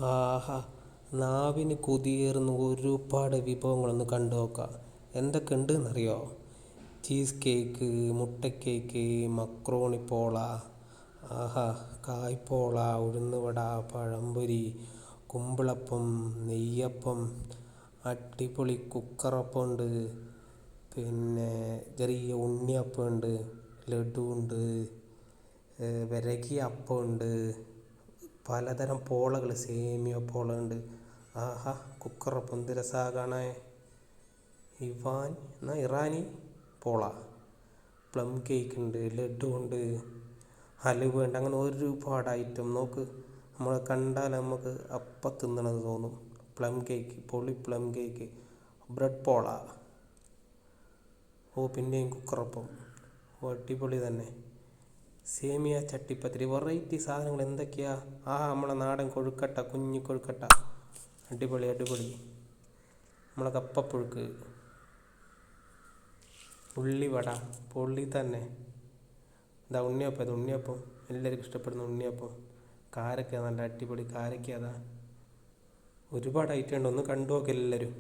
ആഹാ, നാവിന് കൊതിയേറുന്ന ഒരുപാട് വിഭവങ്ങളൊന്ന് കണ്ടു നോക്കാം. എന്തൊക്കെ ഉണ്ട് എന്നറിയോ? ചീസ് കേക്ക്, മുട്ടക്കേക്ക്, മക്രോണി പോള, ആഹാ, കായ്പോള, ഉഴുന്നുവട, പഴംപൊരി, കുമ്പിളപ്പം, നെയ്യപ്പം, അടിപൊളി കുക്കറപ്പം ഉണ്ട്, പിന്നെ ചെറിയ ഉണ്ണിയപ്പം ഉണ്ട്, ലഡു ഉണ്ട്, വിരകിയ അപ്പം ഉണ്ട്, പലതരം പോളകൾ, സേമിയ പോള ഉണ്ട്. ആഹാ, കുക്കറപ്പം എന്ത് രസമാണ് കാണാൻ. ഇറാനി പോള, പ്ലം കേക്ക് ഉണ്ട്, ലഡു ഉണ്ട്, ഹലുവ ഉണ്ട്. അങ്ങനെ ഒരുപാട് ഐറ്റം നോക്ക്. നമ്മൾ കണ്ടാൽ നമുക്ക് അപ്പം തിന്നണമെന്ന് തോന്നും. പ്ലം കേക്ക്, പൊളി പ്ലം കേക്ക്, ബ്രെഡ് പോള, പിന്നെയും കുക്കറപ്പം, അടിപൊളി തന്നെ. സേമിയ ചട്ടിപ്പത്തിരി, വെറൈറ്റി സാധനങ്ങൾ എന്തൊക്കെയാ. നമ്മളെ നാടൻ കൊഴുക്കട്ട, കുഞ്ഞു കൊഴുക്കട്ട, അടിപൊളി അടിപൊളി. നമ്മളെ കപ്പപ്പുഴുക്ക്, ഉള്ളിവട, പൊള്ളി തന്നെ. ഉണ്ണിയപ്പം, ഉണ്ണിയപ്പം എല്ലാവർക്കും ഇഷ്ടപ്പെടുന്ന ഉണ്ണിയപ്പം, കാരക്ക, നല്ല അടിപൊളി കാരക്ക. ഒരുപാട് ഐറ്റം ഉണ്ട്, ഒന്ന് കണ്ടു നോക്ക് എല്ലാവരും.